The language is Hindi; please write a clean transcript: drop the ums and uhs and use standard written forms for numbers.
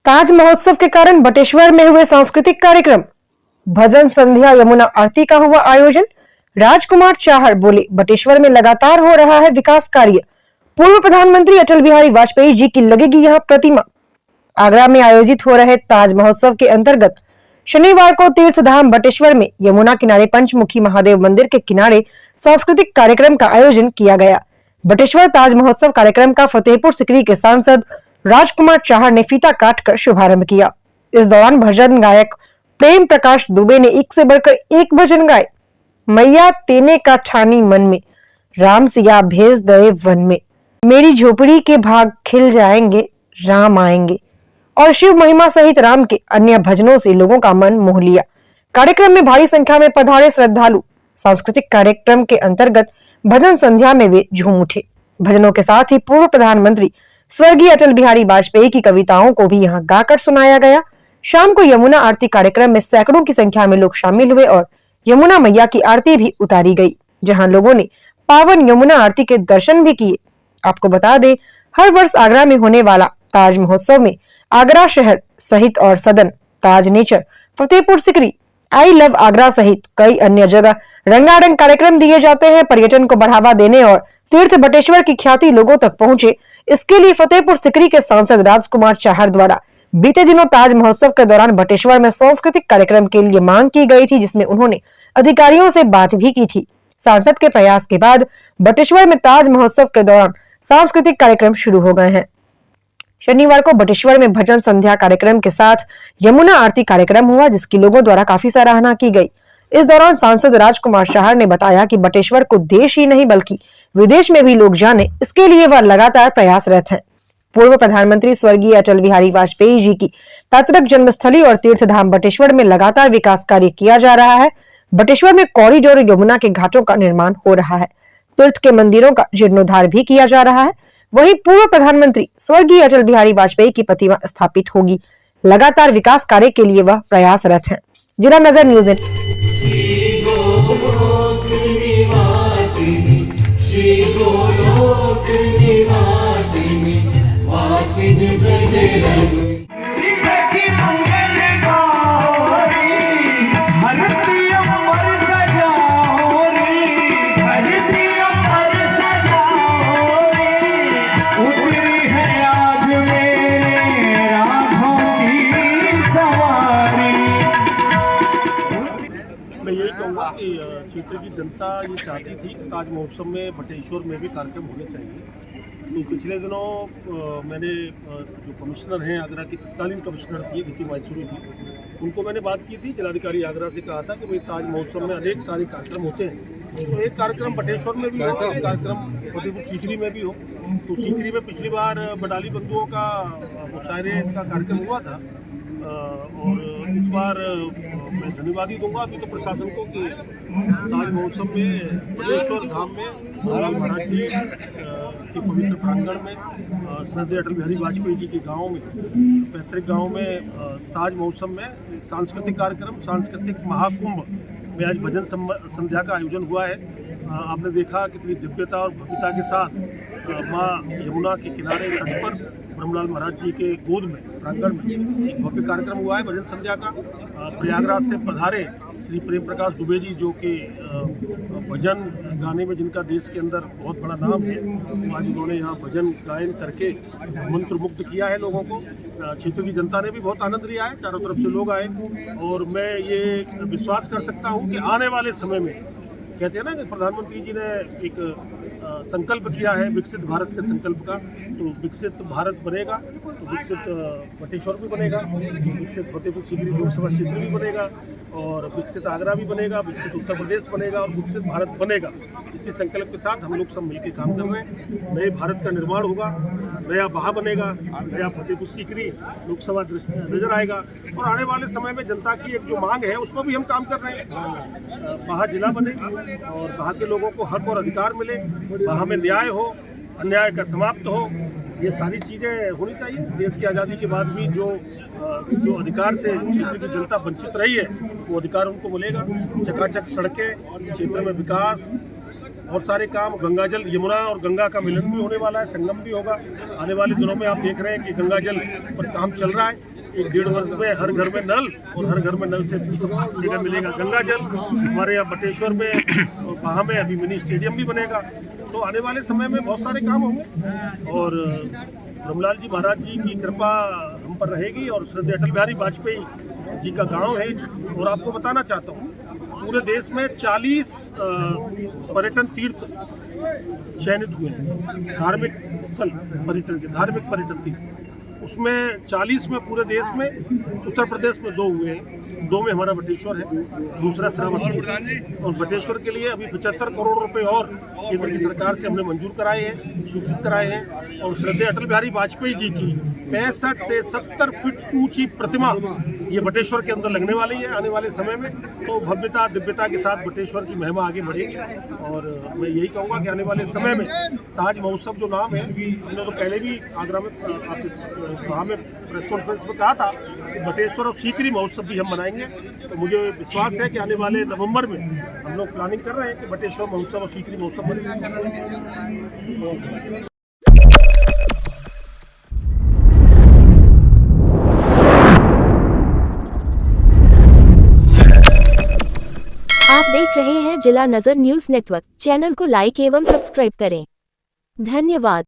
ताज महोत्सव के कारण बटेश्वर में हुए सांस्कृतिक कार्यक्रम, भजन संध्या, यमुना आरती का हुआ आयोजन। राजकुमार चाहर बोले, बटेश्वर में लगातार हो रहा है विकास कार्य। पूर्व प्रधानमंत्री अटल बिहारी वाजपेयी जी की लगेगी यह प्रतिमा। आगरा में आयोजित हो रहे ताज महोत्सव के अंतर्गत शनिवार को तीर्थधाम बटेश्वर में यमुना किनारे पंचमुखी महादेव मंदिर के किनारे सांस्कृतिक कार्यक्रम का आयोजन किया गया। बटेश्वर ताज महोत्सव कार्यक्रम का फतेहपुर सिकरी के सांसद राजकुमार चाहर ने फीता काटकर शुभारंभ किया। इस दौरान भजन गायक प्रेम प्रकाश दुबे ने एक से बढ़कर एक भजन गाए। मैया तेने का ठानी मन में, राम सिया भेज दए वन में, मेरी झोपड़ी के भाग खिल जाएंगे, राम आएंगे और शिव महिमा सहित राम के अन्य भजनों से लोगों का मन मोह लिया। कार्यक्रम में भारी संख्या में पधारे श्रद्धालु सांस्कृतिक कार्यक्रम के अंतर्गत भजन संध्या में वे झूम उठे। भजनों के साथ ही पूर्व प्रधानमंत्री स्वर्गीय अटल बिहारी वाजपेयी की कविताओं को भी यहां गाकर सुनाया गया। शाम को यमुना आरती कार्यक्रम में सैकड़ों की संख्या में लोग शामिल हुए और यमुना मैया की आरती भी उतारी गई, जहां लोगों ने पावन यमुना आरती के दर्शन भी किए। आपको बता दें, हर वर्ष आगरा में होने वाला ताज महोत्सव में आगरा शहर सहित और सदन, Taj nature, Fatehpur Sikri, I love Agra सहित कई अन्य जगह रंगारंग कार्यक्रम दिए जाते हैं। पर्यटन को बढ़ावा देने और तीर्थ बटेश्वर की ख्याति लोगों तक पहुंचे, इसके लिए फतेहपुर सिकरी के सांसद राजकुमार चाहर द्वारा बीते दिनों ताज महोत्सव के दौरान बटेश्वर में सांस्कृतिक कार्यक्रम के लिए मांग की गई थी, जिसमें उन्होंने अधिकारियों से बात भी की थी। सांसद के प्रयास के बाद बटेश्वर में ताज महोत्सव के दौरान सांस्कृतिक कार्यक्रम शुरू हो गए हैं। शनिवार को बटेश्वर में भजन संध्या कार्यक्रम के साथ यमुना आरती कार्यक्रम हुआ, जिसकी लोगों द्वारा काफी सराहना की गई। इस दौरान सांसद राजकुमार चाहर ने बताया कि बटेश्वर को देश ही नहीं बल्कि विदेश में भी लोग जाने, इसके लिए वह लगातार प्रयासरत हैं। पूर्व प्रधानमंत्री स्वर्गीय अटल बिहारी वाजपेयी जी की पैतृक जन्मस्थली और तीर्थधाम बटेश्वर में लगातार विकास कार्य किया जा रहा है। बटेश्वर में कॉरिडोर, यमुना के घाटों का निर्माण हो रहा है। तीर्थ के मंदिरों का जीर्णोद्धार भी किया जा रहा है। वहीं पूर्व प्रधानमंत्री स्वर्गीय अटल बिहारी वाजपेयी की प्रतिमा स्थापित होगी। लगातार विकास कार्य के लिए वह प्रयासरत हैं। जिला नजर न्यूज़। मैं यही कहूँगा कि क्षेत्र की जनता ये चाहती थी कि ताज महोत्सव में बटेश्वर में भी कार्यक्रम होने चाहिए। तो पिछले दिनों मैंने जो कमिश्नर हैं आगरा की, तत्कालीन कमिश्नर थी नीति माहेश्वरी थी, उनको मैंने बात की थी। जिलाधिकारी आगरा से कहा था कि भाई ताज महोत्सव में अनेक सारे कार्यक्रम होते हैं, तो एक कार्यक्रम बटेश्वर में भी हो, एक कार्यक्रम फतेहपुर सीकरी में भी हो। तो सीकरी में पिछली बार बटाली बंधुओं का मुशायरे का कार्यक्रम हुआ था और इस बार मैं धन्यवाद ही दूंगा अभी तो प्रशासन को कि ताज महोत्सव में बटेश्वर धाम में महाराज जी के पवित्र प्रांगण में श्रद्धेय अटल बिहारी वाजपेयी जी के गाँव में, पैतृक गाँव में ताज महोत्सव में सांस्कृतिक कार्यक्रम, सांस्कृतिक महाकुंभ में आज भजन संध्या का आयोजन हुआ है। आपने देखा कितनी दिव्यता और भव्यता के साथ माँ यमुना के किनारे तट पर ब्रह्मलाल महाराज जी के गोद में प्रांगण में एक भव्य कार्यक्रम हुआ है भजन संध्या का। प्रयागराज से पधारे श्री प्रेम प्रकाश दुबे जी, जो कि भजन गाने में जिनका देश के अंदर बहुत बड़ा नाम है, तो आज उन्होंने यहाँ भजन गायन करके मंत्रमुग्ध किया है लोगों को। क्षेत्र की जनता ने भी बहुत आनंद लिया है, चारों तरफ से लोग आए और मैं ये विश्वास कर सकता हूँ कि आने वाले समय में, कहते हैं ना कि प्रधानमंत्री जी ने एक संकल्प किया है विकसित भारत के संकल्प का, तो विकसित भारत बनेगा तो विकसित बटेश्वर भी बनेगा, विकसित फतेहपुर सिकरी लोकसभा क्षेत्र भी बनेगा और विकसित आगरा भी बनेगा, विकसित उत्तर प्रदेश बनेगा और विकसित भारत बनेगा। इसी संकल्प के साथ हम लोग सब मिलकर काम कर रहे हैं। नए भारत का निर्माण होगा, नया बहा बनेगा, नया फतेहपुर सिकरी लोकसभा नजर आएगा और आने वाले समय में जनता की एक जो मांग है उस पर भी हम काम कर रहे हैं। बहा जिला बने और बहा के लोगों को हक और अधिकार मिले, बहा में न्याय हो, अन्याय का समाप्त हो, ये सारी चीज़ें होनी चाहिए। देश की आज़ादी के बाद भी जो अधिकार से क्षेत्र की जनता वंचित रही है वो अधिकार उनको मिलेगा। चकाचक सड़कें, क्षेत्र में विकास, बहुत सारे काम, गंगा जल, यमुना और गंगा का मिलन भी होने वाला है, संगम भी होगा। आने वाले दिनों में आप देख रहे हैं कि गंगा जल पर काम चल रहा है। 1-1.5 वर्ष में हर घर में नल, और हर घर में नल से जगह मिलेगा गंगा जल। हमारे यहाँ बटेश्वर में और वहाँ में अभी मिनी स्टेडियम भी बनेगा। तो आने वाले समय में बहुत सारे काम होंगे और ब्रह्मलाल जी महाराज जी की कृपा हम पर रहेगी। और श्रद्धेय अटल बिहारी वाजपेयी जी का गांव है। और आपको बताना चाहता हूँ, पूरे देश में 40 पर्यटन तीर्थ चयनित हुए हैं, धार्मिक स्थल पर्यटन के, धार्मिक पर्यटन तीर्थ। उसमें 40 में पूरे देश में, उत्तर प्रदेश में 2 हुए हैं। 2 में हमारा बटेश्वर है, दूसरा श्रावस्ती है। और बटेश्वर के लिए अभी 75 करोड़ रुपए और केंद्र की सरकार से हमने मंजूर कराए हैं, स्वीकृत कराए हैं। और श्रद्धेय अटल बिहारी वाजपेयी जी की 65 से 70 फीट ऊंची प्रतिमा ये बटेश्वर के अंदर लगने वाली है आने वाले समय में। तो भव्यता दिव्यता के साथ बटेश्वर की महिमा आगे बढ़ेगी। और मैं यही कहूँगा कि आने वाले समय में ताज महोत्सव जो नाम है, हमने तो पहले भी आगरा में वहाँ में प्रेस कॉन्फ्रेंस में कहा था, बटेश्वर और सीकरी महोत्सव भी हम मनाएंगे। तो मुझे विश्वास है कि आने वाले नवंबर में हम लोग प्लानिंग कर रहे हैं कि बटेश्वर महोत्सव और सीकरी महोत्सव मनाएंगे। आप देख रहे हैं जिला नजर न्यूज नेटवर्क। चैनल को लाइक एवं सब्सक्राइब करें। धन्यवाद।